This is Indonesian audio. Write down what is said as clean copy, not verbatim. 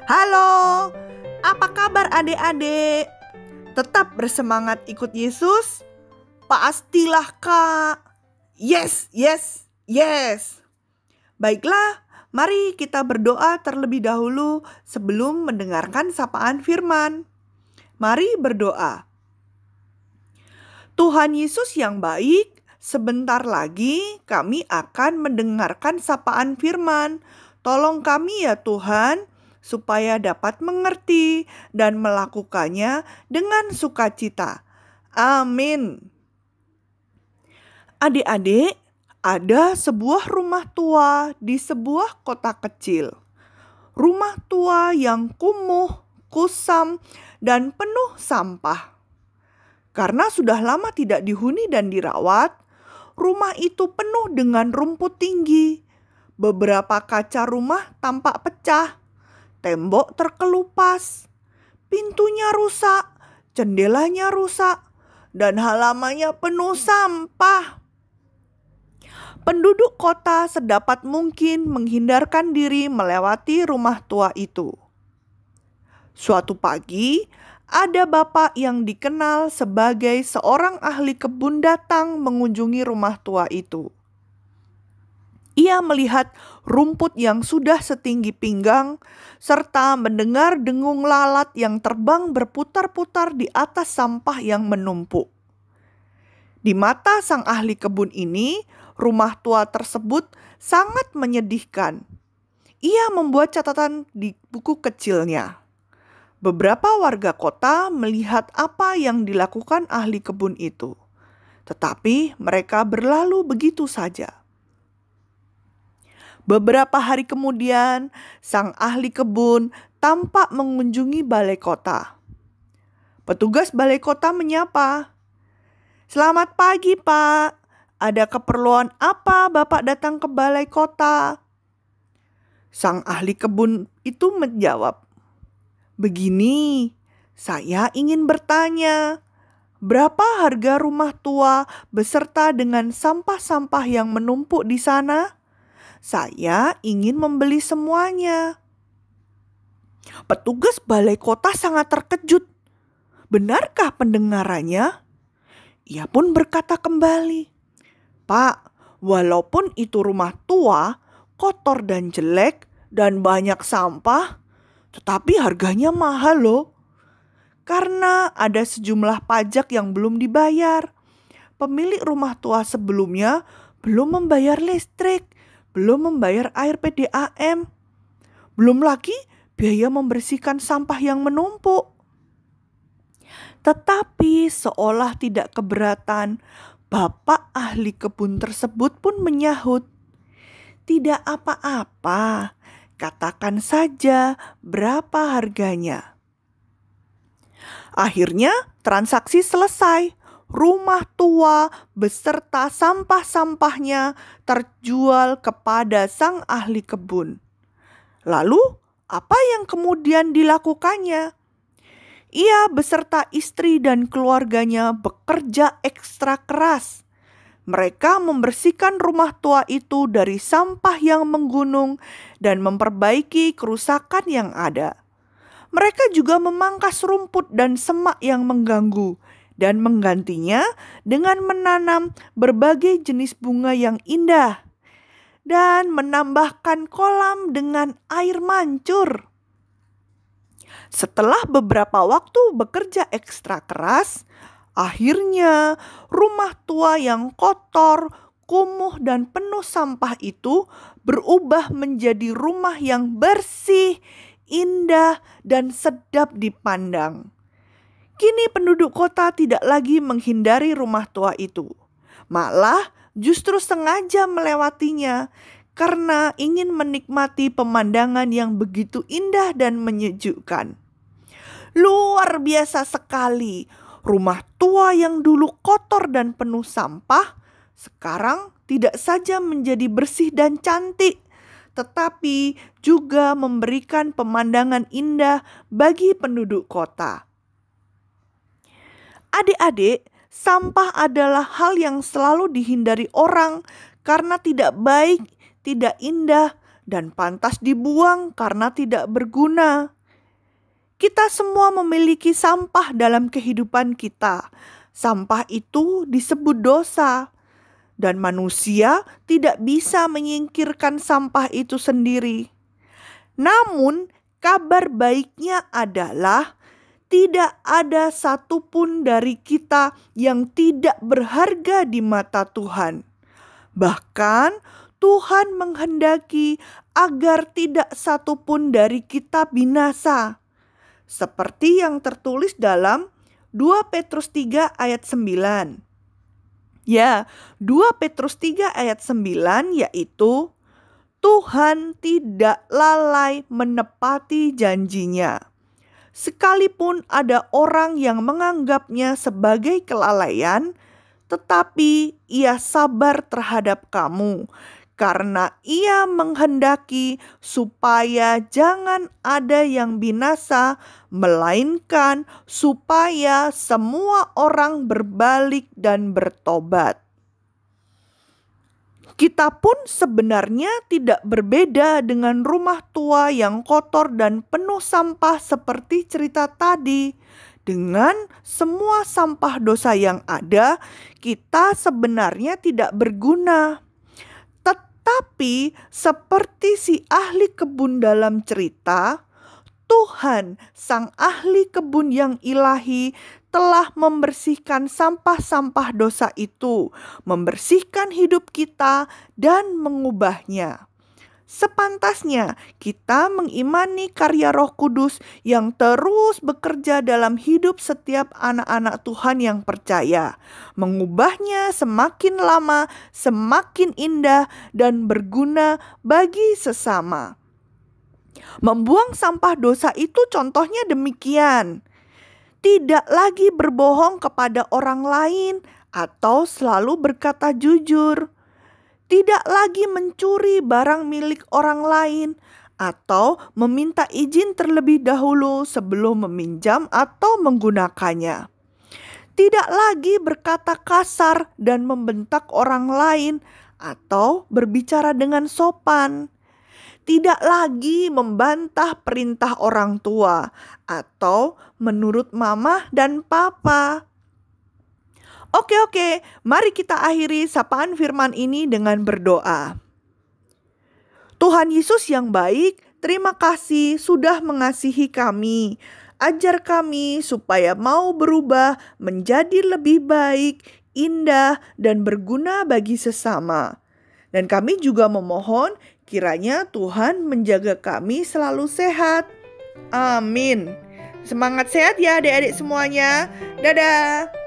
Halo, apa kabar adik-adik? Tetap bersemangat ikut Yesus? Pastilah Kak. Yes, yes, yes. Baiklah, mari kita berdoa terlebih dahulu sebelum mendengarkan sapaan firman. Mari berdoa. Tuhan Yesus yang baik, sebentar lagi kami akan mendengarkan sapaan firman. Tolong kami ya Tuhan, supaya dapat mengerti dan melakukannya dengan sukacita. Amin. Adik-adik, ada sebuah rumah tua di sebuah kota kecil. Rumah tua yang kumuh, kusam, dan penuh sampah. Karena sudah lama tidak dihuni dan dirawat, rumah itu penuh dengan rumput tinggi. Beberapa kaca rumah tampak pecah. Tembok terkelupas, pintunya rusak, jendelanya rusak, dan halamannya penuh sampah. Penduduk kota sedapat mungkin menghindarkan diri melewati rumah tua itu. Suatu pagi, ada bapak yang dikenal sebagai seorang ahli kebun datang mengunjungi rumah tua itu. Ia melihat rumput yang sudah setinggi pinggang, serta mendengar dengung lalat yang terbang berputar-putar di atas sampah yang menumpuk. Di mata sang ahli kebun ini, rumah tua tersebut sangat menyedihkan. Ia membuat catatan di buku kecilnya. Beberapa warga kota melihat apa yang dilakukan ahli kebun itu, tetapi mereka berlalu begitu saja. Beberapa hari kemudian, sang ahli kebun tampak mengunjungi balai kota. Petugas balai kota menyapa. "Selamat pagi, Pak. Ada keperluan apa Bapak datang ke balai kota?" Sang ahli kebun itu menjawab, "Begini, saya ingin bertanya, berapa harga rumah tua beserta dengan sampah-sampah yang menumpuk di sana? Saya ingin membeli semuanya." Petugas balai kota sangat terkejut. Benarkah pendengarannya? Ia pun berkata kembali, "Pak, walaupun itu rumah tua, kotor dan jelek, dan banyak sampah, tetapi harganya mahal loh. Karena ada sejumlah pajak yang belum dibayar. Pemilik rumah tua sebelumnya belum membayar listrik, belum membayar air PDAM. Belum lagi biaya membersihkan sampah yang menumpuk." Tetapi seolah tidak keberatan, bapak ahli kebun tersebut pun menyahut, "Tidak apa-apa, katakan saja berapa harganya." Akhirnya transaksi selesai. Rumah tua beserta sampah-sampahnya terjual kepada sang ahli kebun. Lalu, apa yang kemudian dilakukannya? Ia beserta istri dan keluarganya bekerja ekstra keras. Mereka membersihkan rumah tua itu dari sampah yang menggunung dan memperbaiki kerusakan yang ada. Mereka juga memangkas rumput dan semak yang mengganggu dan menggantinya dengan menanam berbagai jenis bunga yang indah dan menambahkan kolam dengan air mancur. Setelah beberapa waktu bekerja ekstra keras, akhirnya rumah tua yang kotor, kumuh dan penuh sampah itu berubah menjadi rumah yang bersih, indah, dan sedap dipandang. Kini penduduk kota tidak lagi menghindari rumah tua itu. Malah justru sengaja melewatinya karena ingin menikmati pemandangan yang begitu indah dan menyejukkan. Luar biasa sekali. Rumah tua yang dulu kotor dan penuh sampah, sekarang tidak saja menjadi bersih dan cantik, tetapi juga memberikan pemandangan indah bagi penduduk kota. Adik-adik, sampah adalah hal yang selalu dihindari orang karena tidak baik, tidak indah, dan pantas dibuang karena tidak berguna. Kita semua memiliki sampah dalam kehidupan kita. Sampah itu disebut dosa, dan manusia tidak bisa menyingkirkan sampah itu sendiri. Namun, kabar baiknya adalah tidak ada satupun dari kita yang tidak berharga di mata Tuhan. Bahkan, Tuhan menghendaki agar tidak satupun dari kita binasa. Seperti yang tertulis dalam 2 Petrus 3 ayat 9. Ya, 2 Petrus 3 ayat 9 yaitu Tuhan tidak lalai menepati janjinya. Sekalipun ada orang yang menganggapnya sebagai kelalaian, tetapi ia sabar terhadap kamu, karena ia menghendaki supaya jangan ada yang binasa, melainkan supaya semua orang berbalik dan bertobat. Kita pun sebenarnya tidak berbeda dengan rumah tua yang kotor dan penuh sampah seperti cerita tadi. Dengan semua sampah dosa yang ada, kita sebenarnya tidak berguna. Tetapi seperti si ahli kebun dalam cerita, Tuhan, sang ahli kebun yang ilahi, telah membersihkan sampah-sampah dosa itu, membersihkan hidup kita dan mengubahnya. Sepantasnya kita mengimani karya Roh Kudus yang terus bekerja dalam hidup setiap anak-anak Tuhan yang percaya, mengubahnya semakin lama semakin indah dan berguna bagi sesama. Membuang sampah dosa itu contohnya demikian. Tidak lagi berbohong kepada orang lain atau selalu berkata jujur. Tidak lagi mencuri barang milik orang lain atau meminta izin terlebih dahulu sebelum meminjam atau menggunakannya. Tidak lagi berkata kasar dan membentak orang lain atau berbicara dengan sopan. Tidak lagi membantah perintah orang tua atau menurut mama dan papa. Oke, mari kita akhiri sapaan firman ini dengan berdoa. Tuhan Yesus yang baik, terima kasih sudah mengasihi kami. Ajar kami supaya mau berubah menjadi lebih baik, indah, dan berguna bagi sesama. Dan kami juga memohon kiranya Tuhan menjaga kami selalu sehat. Amin. Semangat sehat ya adik-adik semuanya. Dadah.